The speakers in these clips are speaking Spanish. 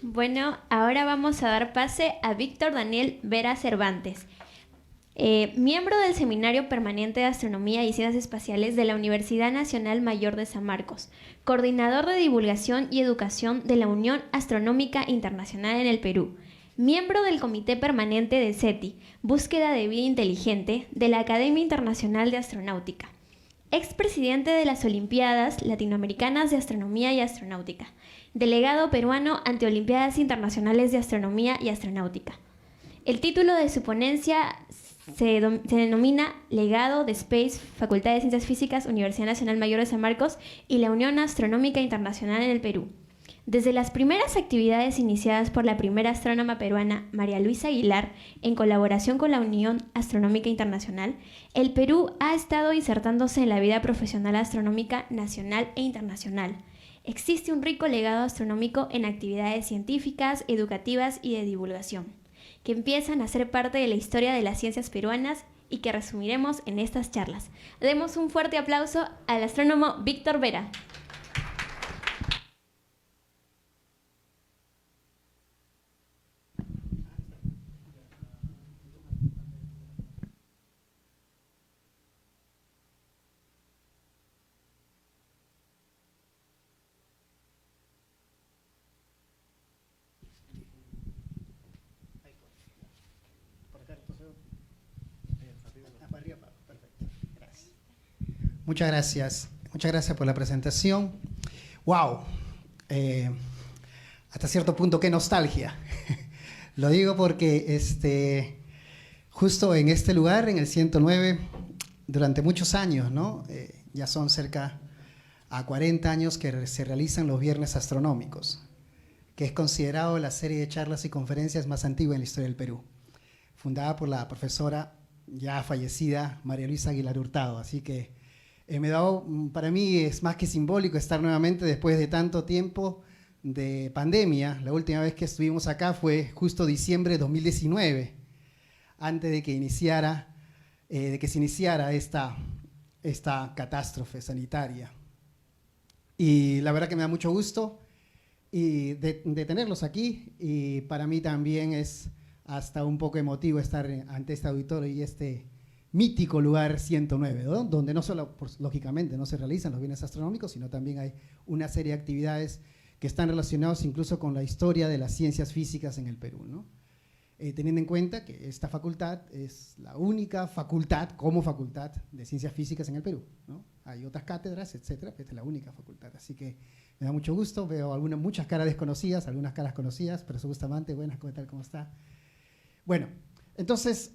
Bueno, ahora vamos a dar pase a Víctor Daniel Vera Cervantes, miembro del Seminario Permanente de Astronomía y Ciencias Espaciales de la Universidad Nacional Mayor de San Marcos, coordinador de divulgación y educación de la Unión Astronómica Internacional en el Perú, miembro del Comité Permanente de SETI, Búsqueda de Vida Inteligente, de la Academia Internacional de Astronáutica, expresidente de las Olimpiadas Latinoamericanas de Astronomía y Astronáutica, delegado peruano ante Olimpiadas Internacionales de Astronomía y Astronáutica. El título de su ponencia se denomina Legado de Space, Facultad de Ciencias Físicas, Universidad Nacional Mayor de San Marcos y la Unión Astronómica Internacional en el Perú. Desde las primeras actividades iniciadas por la primera astrónoma peruana, María Luisa Aguilar, en colaboración con la Unión Astronómica Internacional, el Perú ha estado insertándose en la vida profesional astronómica nacional e internacional. Existe un rico legado astronómico en actividades científicas, educativas y de divulgación, que empiezan a ser parte de la historia de las ciencias peruanas y que resumiremos en estas charlas. Demos un fuerte aplauso al astrónomo Víctor Vera. Muchas gracias. Muchas gracias por la presentación. ¡Wow! Hasta cierto punto, qué nostalgia. Lo digo porque justo en este lugar, en el 109, durante muchos años, ¿no? Ya son cerca a 40 años que se realizan los viernes astronómicos, que es considerado la serie de charlas y conferencias más antigua en la historia del Perú, fundada por la profesora ya fallecida María Luisa Aguilar Hurtado. Así que para mí es más que simbólico estar nuevamente después de tanto tiempo de pandemia. La última vez que estuvimos acá fue justo diciembre de 2019, antes de que se iniciara esta catástrofe sanitaria. Y la verdad que me da mucho gusto de tenerlos aquí, y para mí también es hasta un poco emotivo estar ante este auditorio y este mítico lugar 109, ¿no? Donde no solo, lógicamente, no se realizan los viernes astronómicos, sino también hay una serie de actividades que están relacionadas incluso con la historia de las ciencias físicas en el Perú, ¿no? Teniendo en cuenta que esta facultad es la única facultad de ciencias físicas en el Perú, ¿no? Hay otras cátedras, etcétera, pero esta es la única facultad. Así que me da mucho gusto, veo muchas caras desconocidas, algunas caras conocidas, pero Jesús Bustamante, buenas, ¿qué tal? ¿Cómo está? Bueno, entonces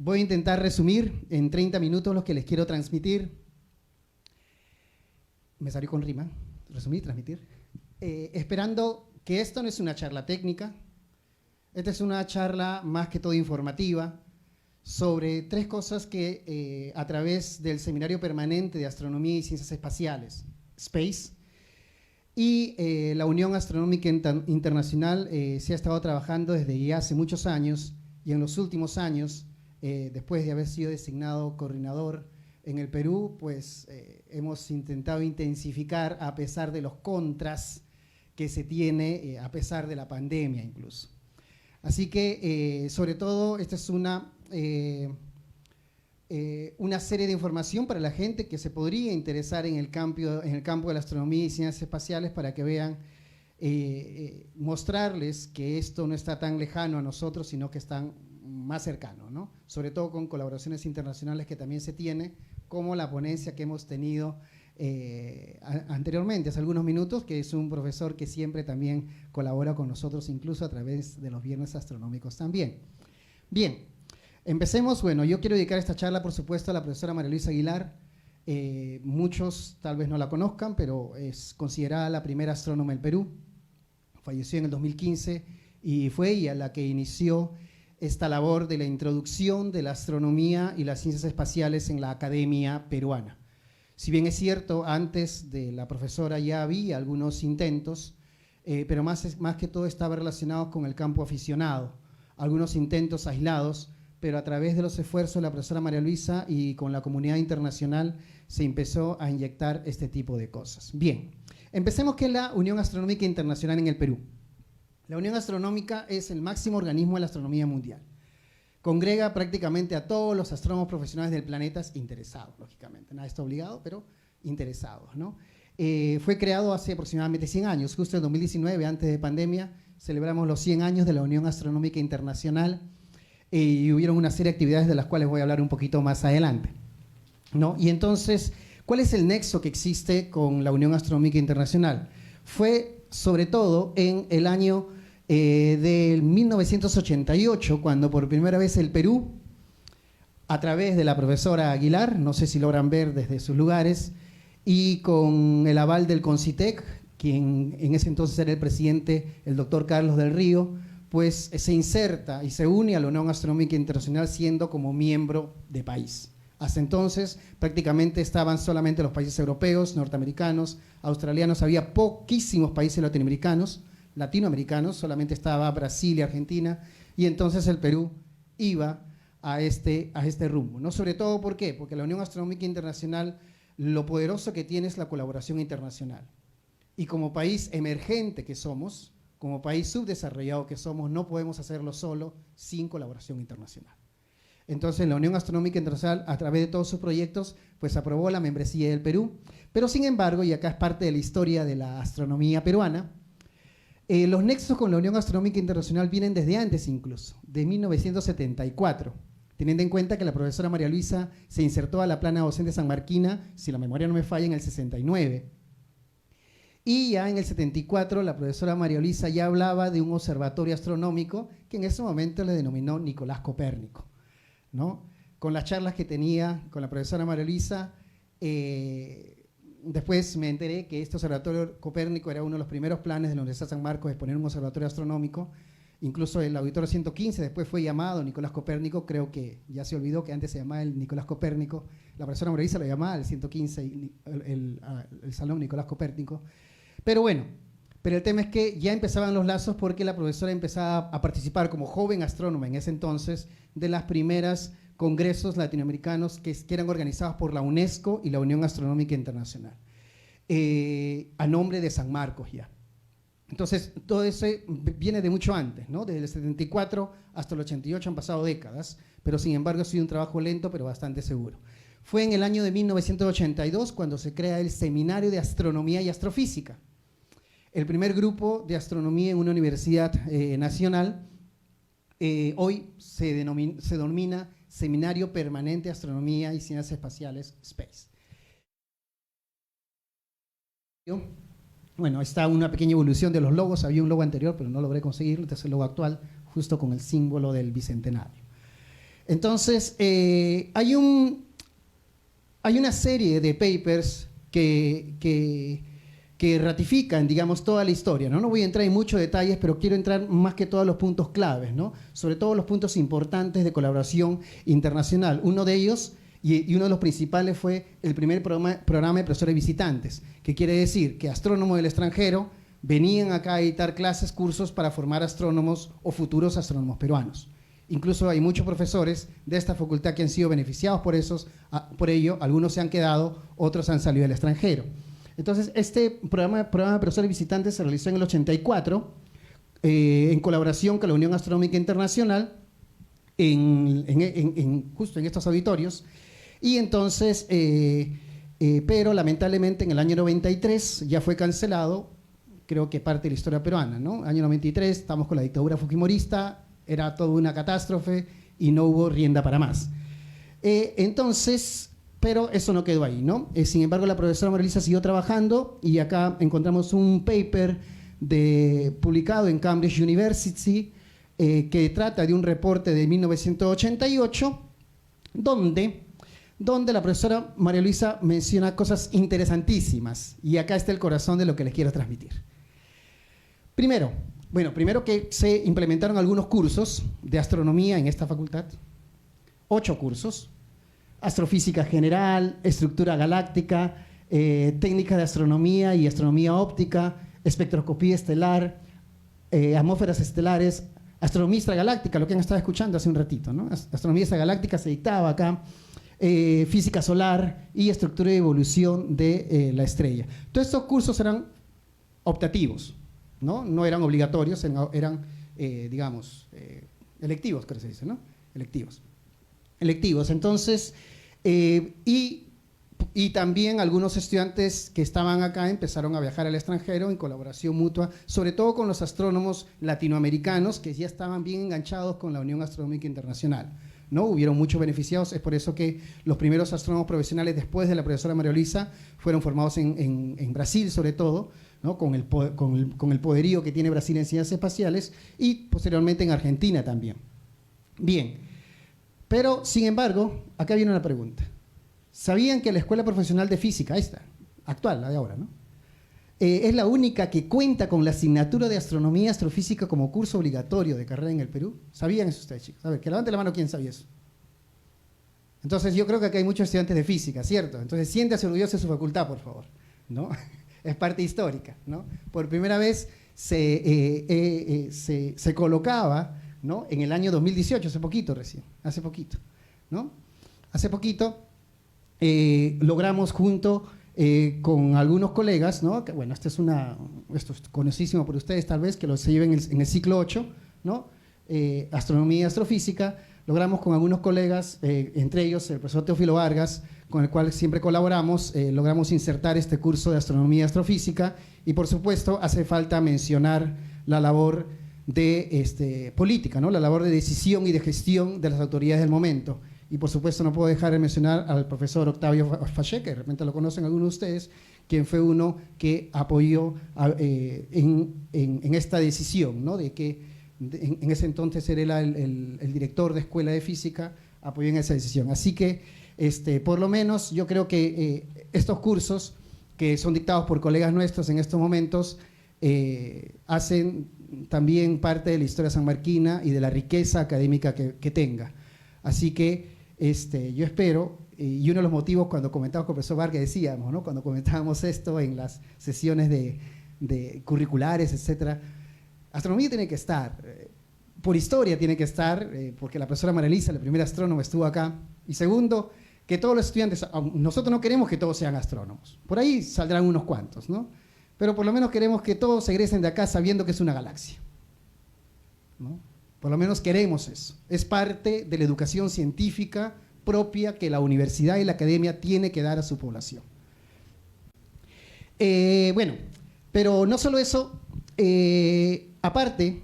voy a intentar resumir en 30 minutos lo que les quiero transmitir. Me salió con rima, resumir, transmitir. Esperando que esto no es una charla técnica, esta es una charla más que todo informativa sobre tres cosas que a través del Seminario Permanente de Astronomía y Ciencias Espaciales, SPACE, y la Unión Astronómica Internacional se ha estado trabajando desde ya hace muchos años, y en los últimos años, después de haber sido designado coordinador en el Perú, pues hemos intentado intensificar a pesar de los contras que se tiene, a pesar de la pandemia incluso. Así que, sobre todo, esta es una serie de información para la gente que se podría interesar en el campo de la astronomía y ciencias espaciales, para que vean, mostrarles que esto no está tan lejano a nosotros, sino que están más cercano, ¿no? Sobre todo con colaboraciones internacionales que también se tiene, como la ponencia que hemos tenido anteriormente, hace algunos minutos, que es un profesor que siempre también colabora con nosotros, incluso a través de los viernes astronómicos también. Bien, empecemos. Bueno, yo quiero dedicar esta charla, por supuesto, a la profesora María Luisa Aguilar. Muchos tal vez no la conozcan, pero es considerada la primera astrónoma del Perú. Falleció en el 2015 y fue ella la que inició esta labor de la introducción de la astronomía y las ciencias espaciales en la academia peruana. Si bien es cierto, antes de la profesora ya había algunos intentos, pero más que todo estaba relacionado con el campo aficionado, algunos intentos aislados, pero a través de los esfuerzos de la profesora María Luisa y con la comunidad internacional se empezó a inyectar este tipo de cosas. Bien, empecemos. ¿Qué es la Unión Astronómica Internacional en el Perú? La Unión Astronómica es el máximo organismo de la astronomía mundial. Congrega prácticamente a todos los astrónomos profesionales del planeta interesados, lógicamente. Nada está obligado, pero interesados, ¿no? Fue creado hace aproximadamente 100 años, justo en 2019, antes de pandemia, celebramos los 100 años de la Unión Astronómica Internacional y hubieron una serie de actividades de las cuales voy a hablar un poquito más adelante, ¿no? Y entonces, ¿cuál es el nexo que existe con la Unión Astronómica Internacional? Fue sobre todo en el año del 1988, cuando por primera vez el Perú, a través de la profesora Aguilar, no sé si logran ver desde sus lugares, y con el aval del CONCITEC, quien en ese entonces era el presidente, el doctor Carlos del Río, pues se inserta y se une a la Unión Astronómica Internacional siendo como miembro de país. Hasta entonces prácticamente estaban solamente los países europeos, norteamericanos, australianos, había poquísimos países latinoamericanos, solamente estaba Brasil y Argentina, y entonces el Perú iba a este rumbo, ¿no? Sobre todo, ¿por qué? Porque la Unión Astronómica Internacional, lo poderoso que tiene es la colaboración internacional. Y como país emergente que somos, como país subdesarrollado que somos, no podemos hacerlo solo sin colaboración internacional. Entonces, la Unión Astronómica Internacional, a través de todos sus proyectos, pues aprobó la membresía del Perú. Pero, sin embargo, y acá es parte de la historia de la astronomía peruana, los nexos con la Unión Astronómica Internacional vienen desde antes incluso, de 1974, teniendo en cuenta que la profesora María Luisa se insertó a la plana docente sanmarquina, si la memoria no me falla, en el 69. Y ya en el 74 la profesora María Luisa ya hablaba de un observatorio astronómico que en ese momento le denominó Nicolás Copérnico, ¿no? Con las charlas que tenía con la profesora María Luisa, después me enteré que este observatorio Copérnico era uno de los primeros planes de la Universidad de San Marcos de poner un observatorio astronómico. Incluso el auditorio 115 después fue llamado Nicolás Copérnico, creo que ya se olvidó que antes se llamaba el Nicolás Copérnico. La profesora María Luisa lo llamaba el 115, el Salón Nicolás Copérnico. Pero bueno, pero el tema es que ya empezaban los lazos porque la profesora empezaba a participar como joven astrónoma en ese entonces de las primeras congresos latinoamericanos que eran organizados por la UNESCO y la Unión Astronómica Internacional, a nombre de San Marcos ya. Entonces, todo eso viene de mucho antes, ¿no? Desde el 74 hasta el 88 han pasado décadas, pero sin embargo ha sido un trabajo lento, pero bastante seguro. Fue en el año de 1982 cuando se crea el Seminario de Astronomía y Astrofísica, el primer grupo de astronomía en una universidad nacional. Hoy se denomina Seminario Permanente de Astronomía y Ciencias Espaciales, SPACE. Bueno, está una pequeña evolución de los logos. Había un logo anterior, pero no logré conseguirlo. Este es el logo actual, justo con el símbolo del bicentenario. Entonces, hay una serie de papers que ratifican, digamos, toda la historia, ¿no? No voy a entrar en muchos detalles, pero quiero entrar más que todos los puntos claves, ¿no? Sobre todo los puntos importantes de colaboración internacional. Uno de ellos, y uno de los principales, fue el primer programa de profesores visitantes, que quiere decir que astrónomos del extranjero venían acá a dictar clases, cursos para formar astrónomos o futuros astrónomos peruanos. Incluso hay muchos profesores de esta facultad que han sido beneficiados por ello. Algunos se han quedado, otros han salido del extranjero. Entonces, este programa de profesores visitantes se realizó en el 84 en colaboración con la Unión Astronómica Internacional justo en estos auditorios. Y entonces, pero lamentablemente en el año 93 ya fue cancelado, creo que parte de la historia peruana, ¿no? Año 93, estamos con la dictadura fujimorista, era toda una catástrofe y no hubo rienda para más. Entonces, pero eso no quedó ahí, ¿no? Sin embargo, la profesora María Luisa siguió trabajando y acá encontramos un paper publicado en Cambridge University que trata de un reporte de 1988 donde la profesora María Luisa menciona cosas interesantísimas y acá está el corazón de lo que les quiero transmitir. Primero que se implementaron algunos cursos de astronomía en esta facultad, 8 cursos: astrofísica general, estructura galáctica, técnica de astronomía y astronomía óptica, espectroscopía estelar, atmósferas estelares, astronomía extragaláctica, lo que han estado escuchando hace un ratito, ¿no? Astronomía extragaláctica se dictaba acá, física solar y estructura y evolución de la estrella. Todos estos cursos eran optativos, ¿no? No eran obligatorios, eran digamos, electivos, creo que se dice, ¿no? Electivos. Entonces, y también algunos estudiantes que estaban acá empezaron a viajar al extranjero en colaboración mutua, sobre todo con los astrónomos latinoamericanos que ya estaban bien enganchados con la Unión Astronómica Internacional, ¿no? Hubieron muchos beneficiados, es por eso que los primeros astrónomos profesionales después de la profesora María Luisa fueron formados en Brasil, sobre todo, ¿no? Con el poderío que tiene Brasil en ciencias espaciales, y posteriormente en Argentina también. Bien, pero sin embargo, acá viene una pregunta. ¿Sabían que la Escuela Profesional de Física, esta, actual, la de ahora, ¿no? Es la única que cuenta con la asignatura de Astronomía y Astrofísica como curso obligatorio de carrera en el Perú? ¿Sabían eso ustedes, chicos? A ver, que levante la mano quien sabía eso. Entonces yo creo que acá hay muchos estudiantes de física, ¿cierto? Entonces siéntase orgulloso de su facultad, por favor, ¿no? Es parte histórica, ¿no? Por primera vez se colocaba, ¿no? En el año 2018, hace poquito recién, hace poquito, ¿no? Hace poquito logramos junto con algunos colegas, ¿no? Que, bueno, esto es conocidísimo por ustedes tal vez, que lo se lleven en el ciclo 8, ¿no? Astronomía y Astrofísica. Logramos con algunos colegas, entre ellos el profesor Teófilo Vargas, con el cual siempre colaboramos, logramos insertar este curso de Astronomía y Astrofísica, y por supuesto hace falta mencionar la labor de política, ¿no? La labor de decisión y de gestión de las autoridades del momento. Y por supuesto no puedo dejar de mencionar al profesor Octavio Faché, que de repente lo conocen algunos de ustedes, quien fue uno que apoyó en esta decisión, ¿no? De que en ese entonces era el director de Escuela de Física, apoyó en esa decisión. Así que por lo menos yo creo que estos cursos que son dictados por colegas nuestros en estos momentos hacen también parte de la historia sanmarquina y de la riqueza académica que tenga. Así que yo espero, y uno de los motivos cuando comentábamos con el profesor Vargas decíamos, ¿no? Cuando comentábamos esto en las sesiones de curriculares, etcétera, astronomía tiene que estar, por historia tiene que estar, porque la profesora María Elisa, la primera astrónoma, estuvo acá, y segundo, que todos los estudiantes, nosotros no queremos que todos sean astrónomos, por ahí saldrán unos cuantos, ¿no? Pero por lo menos queremos que todos egresen de acá sabiendo que es una galaxia, ¿no? Por lo menos queremos eso. Es parte de la educación científica propia que la universidad y la academia tiene que dar a su población. Bueno, pero no solo eso, aparte,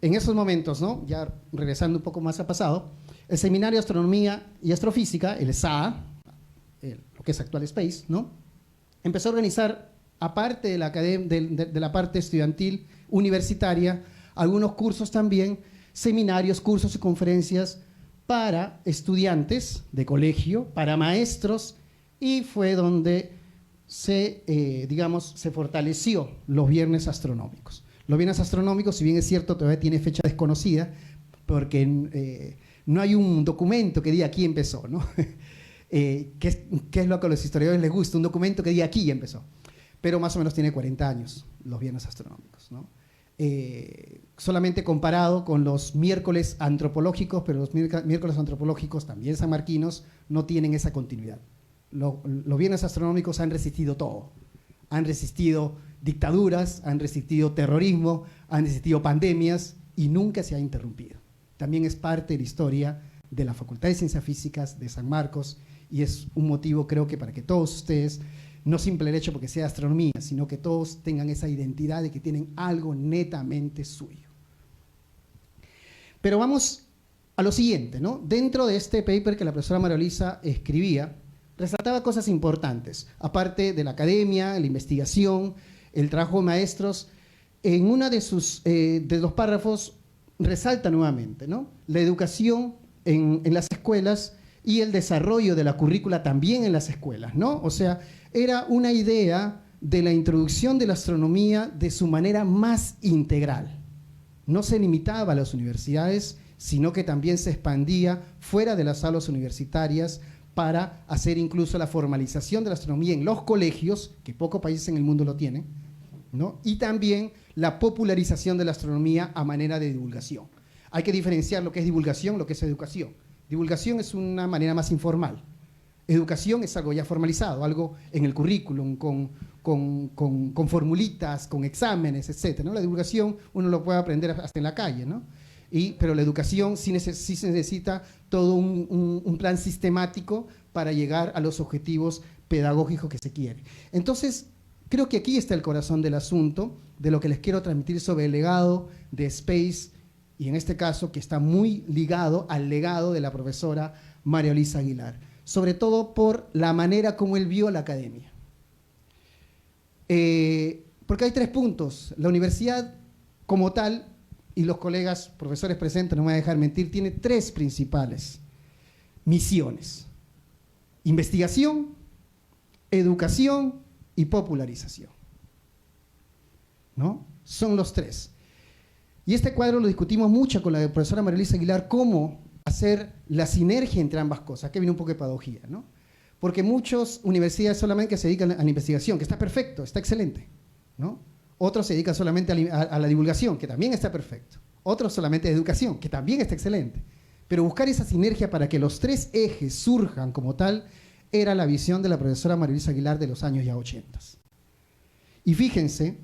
en esos momentos, ¿no? Ya regresando un poco más al pasado, el Seminario de Astronomía y Astrofísica, el SAA, lo que es actual Space, ¿no? Empezó a organizar, aparte de la parte estudiantil universitaria, algunos cursos también, seminarios, cursos y conferencias para estudiantes de colegio, para maestros, y fue donde se fortaleció los viernes astronómicos. Los viernes astronómicos, si bien es cierto, todavía tiene fecha desconocida, porque no hay un documento que diga aquí empezó, ¿no? ¿Qué es lo que a los historiadores les gusta? Un documento que diga aquí empezó. Pero más o menos tiene 40 años los viernes astronómicos, ¿no? Solamente comparado con los miércoles antropológicos, pero los miércoles antropológicos también sanmarquinos no tienen esa continuidad. Los viernes astronómicos han resistido todo. Han resistido dictaduras, han resistido terrorismo, han resistido pandemias y nunca se ha interrumpido. También es parte de la historia de la Facultad de Ciencias Físicas de San Marcos, y es un motivo, creo que, para que todos ustedes, no simple el hecho porque sea astronomía, sino que todos tengan esa identidad de que tienen algo netamente suyo. Pero vamos a lo siguiente, ¿no? Dentro de este paper que la profesora María Luisa escribía, resaltaba cosas importantes, aparte de la academia, la investigación, el trabajo de maestros. En uno de los párrafos resalta nuevamente, ¿no? La educación en las escuelas y el desarrollo de la currícula también en las escuelas, ¿no? O sea, era una idea de la introducción de la astronomía de su manera más integral. No se limitaba a las universidades, sino que también se expandía fuera de las aulas universitarias para hacer incluso la formalización de la astronomía en los colegios, que pocos países en el mundo lo tienen, ¿no? Y también la popularización de la astronomía a manera de divulgación. Hay que diferenciar lo que es divulgación, lo que es educación. Divulgación es una manera más informal. Educación es algo ya formalizado, algo en el currículum, con con formulitas, con exámenes, etc., ¿no? La divulgación uno lo puede aprender hasta en la calle, ¿no? Pero la educación sí se necesita todo un plan sistemático para llegar a los objetivos pedagógicos que se quieren. Entonces, creo que aquí está el corazón del asunto, de lo que les quiero transmitir sobre el legado de Space, y en este caso que está muy ligado al legado de la profesora María Luisa Aguilar, sobre todo por la manera como él vio la academia. Porque hay 3 puntos. La universidad como tal, y los colegas profesores presentes no me van a dejar mentir, tiene 3 principales misiones: investigación, educación y popularización, ¿no? Son los 3. Y este cuadro lo discutimos mucho con la profesora María Luisa Aguilar, cómo hacer la sinergia entre ambas cosas. Aquí viene un poco de pedagogía, ¿no? Porque muchas universidades solamente se dedican a la investigación, que está perfecto, está excelente, ¿no? Otros se dedican solamente a la divulgación, que también está perfecto. Otros solamente a educación, que también está excelente. Pero buscar esa sinergia para que los 3 ejes surjan como tal, era la visión de la profesora María Luisa Aguilar de los años ya 80. Y fíjense,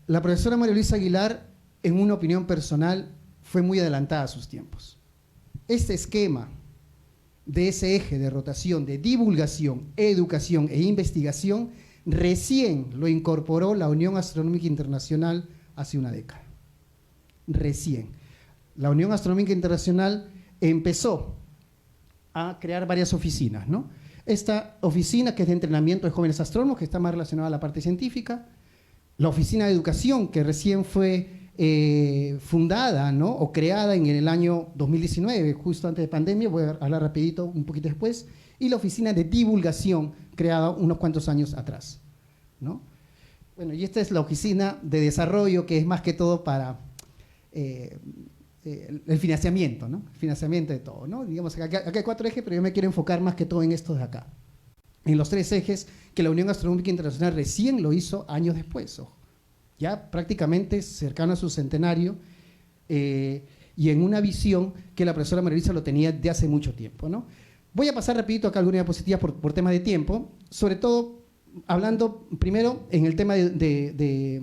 la profesora María Luisa Aguilar, en una opinión personal, fue muy adelantada a sus tiempos. Este esquema de ese eje de rotación de divulgación, educación e investigación, recién lo incorporó la Unión Astronómica Internacional hace una década. Recién. La Unión Astronómica Internacional empezó a crear varias oficinas, ¿no? Esta oficina, que es de entrenamiento de jóvenes astrónomos, que está más relacionada a la parte científica; la oficina de educación, que recién fue fundada, ¿no?, o creada en el año 2019, justo antes de pandemia, voy a hablar rapidito un poquito después; y la oficina de divulgación, creada unos cuantos años atrás, ¿no? Bueno, y esta es la oficina de desarrollo, que es más que todo para el financiamiento, ¿no? El financiamiento de todo, ¿no? Digamos, acá hay 4 ejes, pero yo me quiero enfocar más que todo en estos de acá, en los 3 ejes que la Unión Astronómica Internacional recién lo hizo años después, ojo, ya prácticamente cercano a su centenario, y en una visión que la profesora María Luisa lo tenía de hace mucho tiempo, ¿no? Voy a pasar rapidito acá algunas diapositivas por tema de tiempo, sobre todo hablando primero en el tema de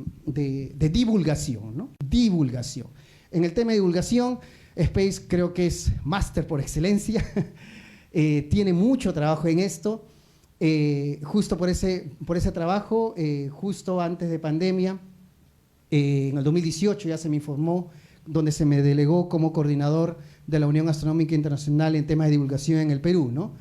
divulgación, ¿no? Divulgación. En el tema de divulgación, Space creo que es máster por excelencia, tiene mucho trabajo en esto. Justo por ese trabajo, justo antes de pandemia, en el 2018 ya se me informó, donde se me delegó como coordinador de la Unión Astronómica Internacional en temas de divulgación en el Perú, ¿no?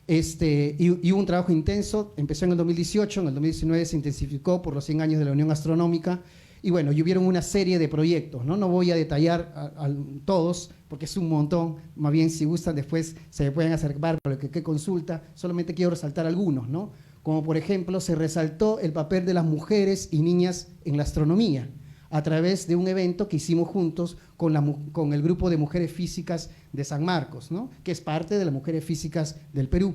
Y hubo un trabajo intenso, empezó en el 2018, en el 2019 se intensificó por los 100 años de la Unión Astronómica, y bueno, y hubieron una serie de proyectos, ¿no? No voy a detallar a todos, porque es un montón, más bien si gustan después se me pueden acercar para lo que consulta, solamente quiero resaltar algunos, ¿no? Como por ejemplo, se resaltó el papel de las mujeres y niñas en la astronomía, a través de un evento que hicimos juntos con el grupo de mujeres físicas de San Marcos, ¿no?, que es parte de las mujeres físicas del Perú.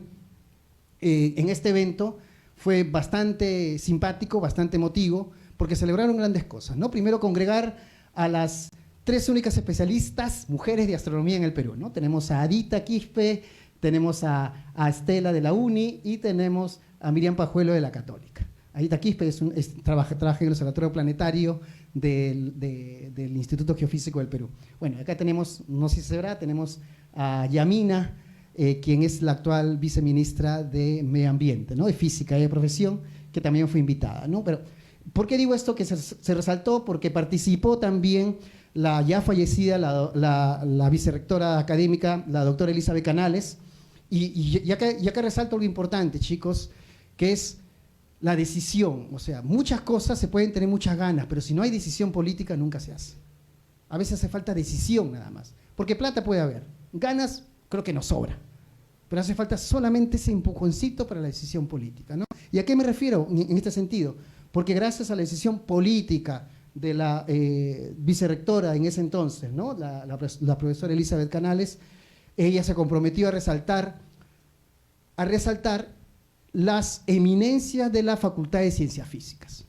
En este evento fue bastante simpático, bastante emotivo, porque celebraron grandes cosas, ¿no? Primero, congregar a las 3 únicas especialistas mujeres de astronomía en el Perú, ¿no? Tenemos a Adita Quispe, tenemos a Estela de la UNI y tenemos a Miriam Pajuelo de la Católica. Adita Quispe trabaja en el Observatorio Planetario del Instituto Geofísico del Perú. Bueno, acá tenemos, no sé si se verá, tenemos a Yamina, quien es la actual viceministra de Medio Ambiente, ¿no?, de Física y de Profesión, que también fue invitada, ¿no? Pero, ¿por qué digo esto que se resaltó? Porque participó también la ya fallecida, la vicerrectora académica, la doctora Elizabeth Canales, y acá resalto algo importante, chicos, que es la decisión. O sea, muchas cosas se pueden tener muchas ganas, pero si no hay decisión política nunca se hace. A veces hace falta decisión nada más, porque plata puede haber, ganas creo que nos sobra, pero hace falta solamente ese empujoncito para la decisión política, ¿no? ¿Y a qué me refiero en este sentido? Porque gracias a la decisión política de la vicerrectora en ese entonces, ¿no?, la profesora Elizabeth Canales, ella se comprometió a resaltar las eminencias de la Facultad de Ciencias Físicas.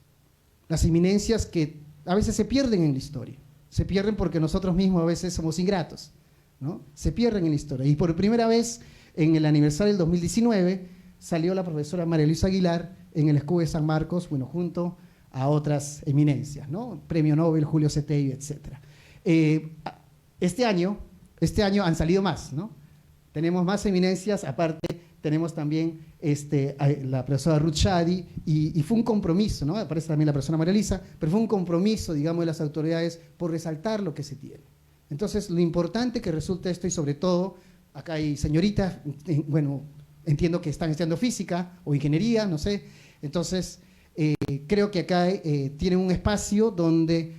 Las eminencias que a veces se pierden en la historia. Se pierden porque nosotros mismos a veces somos ingratos, ¿no? Se pierden en la historia. Y por primera vez, en el aniversario del 2019, salió la profesora María Luisa Aguilar en el escudo de San Marcos, bueno, junto a otras eminencias, ¿no? Premio Nobel, Julio Cetello, etc. Este año han salido más, ¿no? Tenemos más eminencias, aparte tenemos también la profesora Ruth Shadi, y fue un compromiso, ¿no? Aparece también la profesora María Elisa, pero fue un compromiso, digamos, de las autoridades por resaltar lo que se tiene. Entonces, lo importante que resulta esto, y sobre todo, acá hay señoritas, bueno, entiendo que están estudiando física o ingeniería, no sé, entonces creo que acá tienen un espacio donde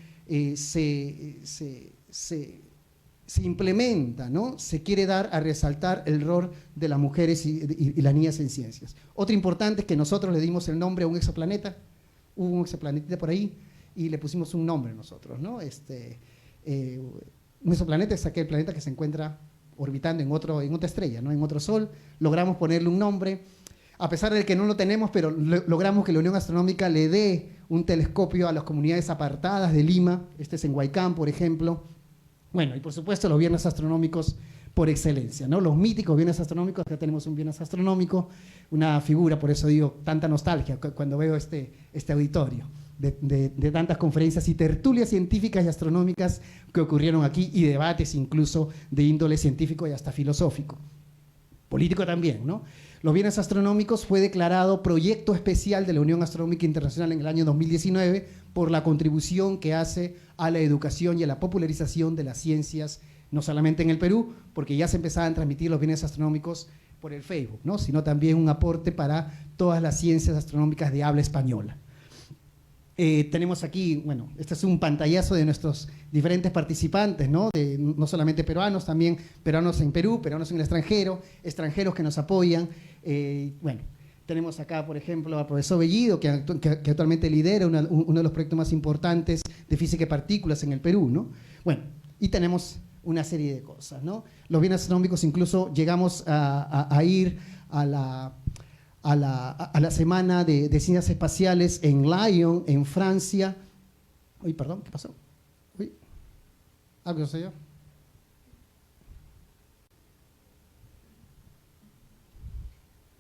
se implementa, ¿no? Se quiere dar a resaltar el rol de las mujeres y las niñas en ciencias. Otro importante es que nosotros le dimos el nombre a un exoplaneta, hubo un exoplanetita por ahí, y le pusimos un nombre nosotros, ¿no? Un exoplaneta es aquel planeta que se encuentra orbitando en otra estrella, ¿no? En otro sol. Logramos ponerle un nombre, a pesar de que no lo tenemos, pero logramos que la Unión Astronómica le dé un telescopio a las comunidades apartadas de Lima. Este es en Huaycán, por ejemplo. Bueno, y por supuesto los viernes astronómicos por excelencia, ¿no? Los míticos viernes astronómicos. Acá tenemos un viernes astronómico, una figura, por eso digo, tanta nostalgia cuando veo este auditorio de tantas conferencias y tertulias científicas y astronómicas que ocurrieron aquí, y debates incluso de índole científico y hasta filosófico. Político también, ¿no? Los Viernes Astronómicos fue declarado proyecto especial de la Unión Astronómica Internacional en el año 2019 por la contribución que hace a la educación y a la popularización de las ciencias, no solamente en el Perú, porque ya se empezaban a transmitir los Viernes Astronómicos por el Facebook, ¿no? Sino también un aporte para todas las ciencias astronómicas de habla española. Tenemos aquí, bueno, este es un pantallazo de nuestros diferentes participantes, ¿no? No solamente peruanos, también peruanos en Perú, peruanos en el extranjero, extranjeros que nos apoyan. Bueno, tenemos acá, por ejemplo, al profesor Bellido, que actualmente lidera uno de los proyectos más importantes de física y partículas en el Perú, ¿no? Bueno, y tenemos una serie de cosas, ¿no? Los Viernes Astronómicos incluso llegamos a ir a la Semana de Ciencias Espaciales en Lyon, en Francia. Uy, perdón, ¿qué pasó? Uy, algo sé yo.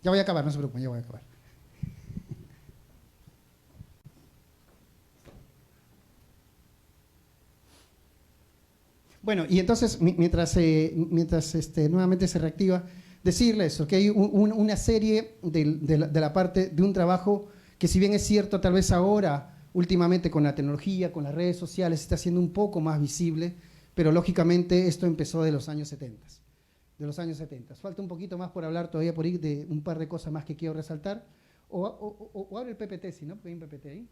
Ya voy a acabar, no se preocupen, ya voy a acabar. Bueno, y entonces, mientras nuevamente se reactiva, decirles eso, que hay una serie de la parte de un trabajo que, si bien es cierto, tal vez ahora, últimamente con la tecnología, con las redes sociales, está siendo un poco más visible, pero lógicamente esto empezó de los años 70. De los años 70. Falta un poquito más por hablar todavía por ahí de un par de cosas más que quiero resaltar. O abre el PPT, si no, hay un PPT ahí.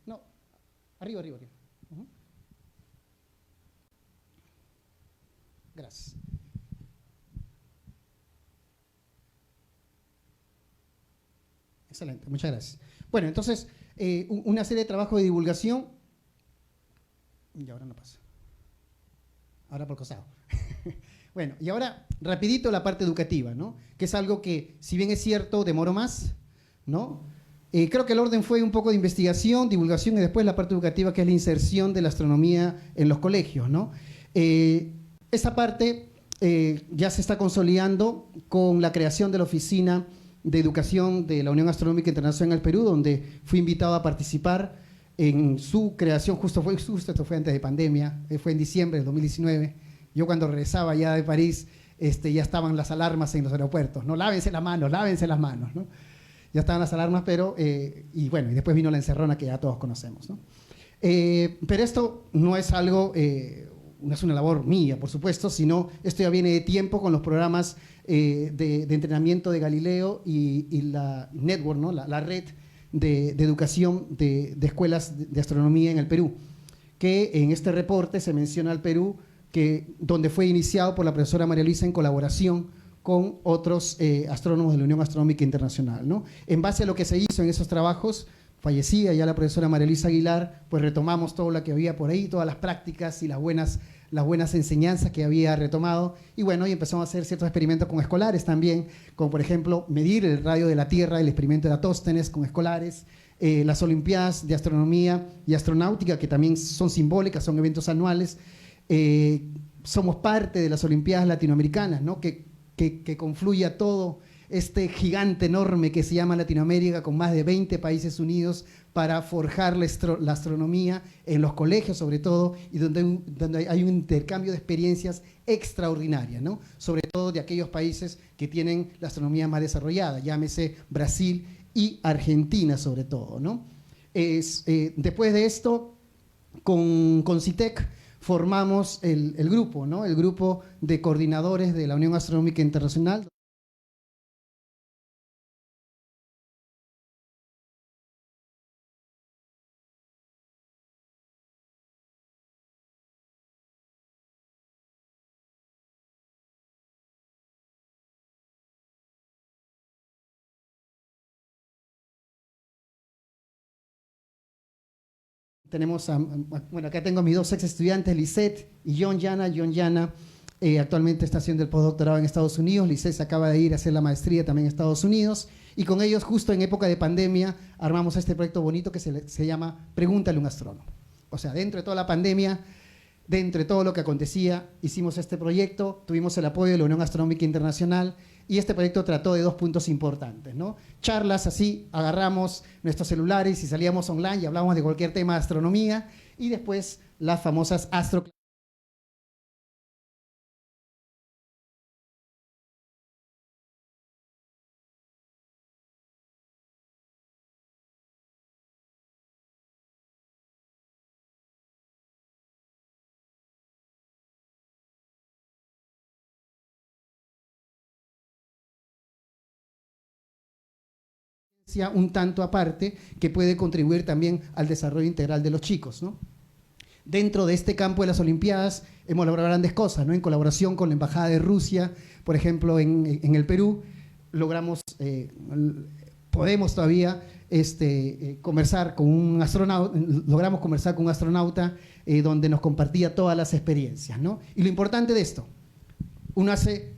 No, arriba. Gracias. Excelente, muchas gracias. Bueno, entonces, una serie de trabajos de divulgación. Y ahora no pasa. Ahora por costado. Bueno, y ahora, rapidito, la parte educativa, ¿no? Que es algo que, si bien es cierto, demoró más, ¿no? Creo que el orden fue un poco de investigación, divulgación, y después la parte educativa, que es la inserción de la astronomía en los colegios, ¿no? Esta parte ya se está consolidando con la creación de la Oficina de Educación de la Unión Astronómica Internacional en el Perú, donde fui invitado a participar en su creación. Justo esto fue antes de pandemia, fue en diciembre de 2019. Yo, cuando regresaba ya de París, ya estaban las alarmas en los aeropuertos, ¿no? Lávense las manos, ¿no? Ya estaban las alarmas, pero, y bueno, y después vino la encerrona que ya todos conocemos, ¿no? Pero esto no es algo, no es una labor mía, por supuesto, sino esto ya viene de tiempo con los programas de entrenamiento de Galileo y la network, ¿no? La red de educación de escuelas de astronomía en el Perú, que en este reporte se menciona al Perú, donde fue iniciado por la profesora María Luisa en colaboración con otros astrónomos de la Unión Astronómica Internacional, ¿no? En base a lo que se hizo en esos trabajos, fallecía ya la profesora María Luisa Aguilar, pues retomamos todo lo que había por ahí, todas las prácticas y las buenas enseñanzas que había retomado, y bueno, y empezamos a hacer ciertos experimentos con escolares también, como por ejemplo medir el radio de la Tierra, el experimento de Eratóstenes con escolares, las Olimpiadas de Astronomía y Astronáutica, que también son simbólicas, son eventos anuales. Somos parte de las Olimpiadas Latinoamericanas, ¿no? que confluye a todo este gigante enorme que se llama Latinoamérica, con más de 20 países unidos para forjar la astronomía en los colegios sobre todo, y donde hay un intercambio de experiencias extraordinarias, ¿no? Sobre todo de aquellos países que tienen la astronomía más desarrollada, llámese Brasil y Argentina sobre todo, ¿no? Después de esto, con CITEC formamos el grupo, ¿no? El grupo de coordinadores de la Unión Astronómica Internacional. Tenemos, bueno, acá tengo a mis dos ex estudiantes, Lisette y John Yana. John Yana actualmente está haciendo el postdoctorado en Estados Unidos. Lisette se acaba de ir a hacer la maestría también en Estados Unidos. Y con ellos, justo en época de pandemia, armamos este proyecto bonito que se llama Pregúntale a un astrónomo. O sea, dentro de toda la pandemia, dentro de todo lo que acontecía, hicimos este proyecto, tuvimos el apoyo de la Unión Astronómica Internacional, y este proyecto trató de dos puntos importantes, ¿no? Charlas así, agarramos nuestros celulares y salíamos online y hablábamos de cualquier tema de astronomía, y después las famosas astroclases. Un tanto aparte que puede contribuir también al desarrollo integral de los chicos, ¿no? Dentro de este campo de las Olimpiadas hemos logrado grandes cosas, ¿no? En colaboración con la Embajada de Rusia, por ejemplo, en el Perú, logramos, podemos todavía conversar con un astronauta, logramos conversar con un astronauta donde nos compartía todas las experiencias, ¿no? Y lo importante de esto, uno hace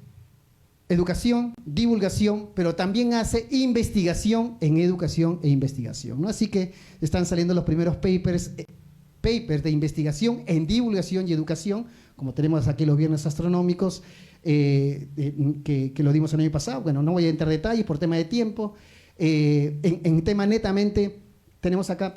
educación, divulgación, pero también hace investigación en educación e investigación, ¿no? Así que están saliendo los primeros papers de investigación en divulgación y educación, como tenemos aquí los viernes astronómicos, que lo dimos el año pasado. Bueno, no voy a entrar en detalles por tema de tiempo. En tema netamente, tenemos acá,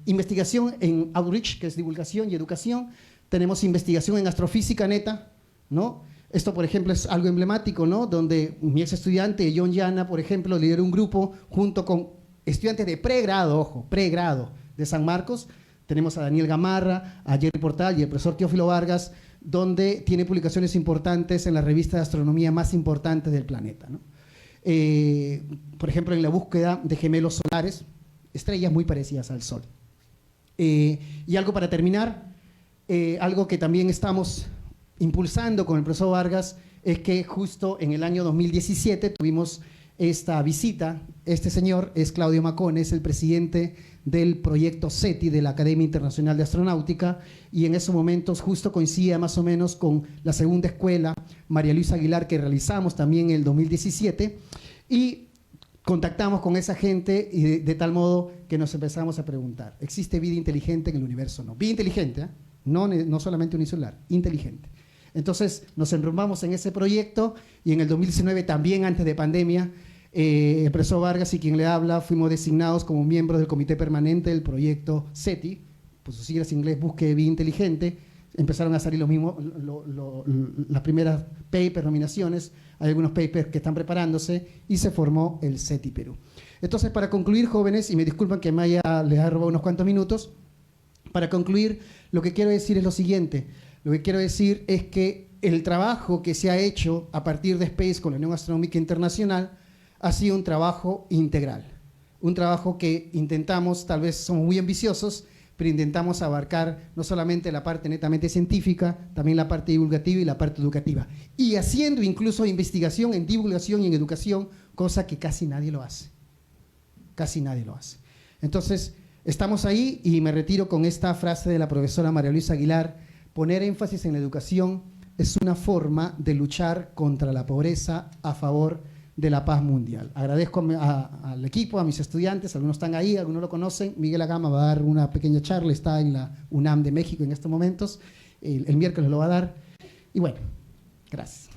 investigación en outreach, que es divulgación y educación. Tenemos investigación en astrofísica neta, ¿no? Esto, por ejemplo, es algo emblemático, ¿no? Donde mi ex estudiante, John Yana, por ejemplo, lideró un grupo junto con estudiantes de pregrado, ojo, pregrado de San Marcos. Tenemos a Daniel Gamarra, a Jerry Portal y el profesor Teófilo Vargas, donde tiene publicaciones importantes en la revista de astronomía más importantes del planeta, ¿no? Por ejemplo, en la búsqueda de gemelos solares, estrellas muy parecidas al Sol. Y algo para terminar, algo que también estamos impulsando con el profesor Vargas, es que justo en el año 2017 tuvimos esta visita. Este señor es Claudio Macone, es el presidente del proyecto SETI de la Academia Internacional de Astronáutica, y en esos momentos justo coincidía más o menos con la segunda escuela María Luisa Aguilar, que realizamos también en el 2017, y contactamos con esa gente y de tal modo que nos empezamos a preguntar, ¿existe vida inteligente en el universo? No, vida inteligente, ¿eh? No solamente unicelular, inteligente. Entonces nos enrumbamos en ese proyecto, y en el 2019, también antes de pandemia, el profesor Vargas y quien le habla fuimos designados como miembros del comité permanente del proyecto SETI, por sus siglas en inglés, Búsqueda de Vida Inteligente. Empezaron a salir los mismos, las primeras papers, nominaciones, hay algunos papers que están preparándose, y se formó el SETI Perú. Entonces, para concluir, jóvenes, y me disculpan que les haya robado unos cuantos minutos, para concluir, lo que quiero decir es lo siguiente. Lo que quiero decir es que el trabajo que se ha hecho a partir de SPACE con la Unión Astronómica Internacional ha sido un trabajo integral. Un trabajo que intentamos, tal vez somos muy ambiciosos, pero intentamos abarcar no solamente la parte netamente científica, también la parte divulgativa y la parte educativa. Y haciendo incluso investigación en divulgación y en educación, cosa que casi nadie lo hace. Casi nadie lo hace. Entonces, estamos ahí, y me retiro con esta frase de la profesora María Luisa Aguilar: poner énfasis en la educación es una forma de luchar contra la pobreza a favor de la paz mundial. Agradezco al equipo, a mis estudiantes, algunos están ahí, algunos lo conocen. Miguel Agama va a dar una pequeña charla, está en la UNAM de México en estos momentos, el miércoles lo va a dar. Y bueno, gracias.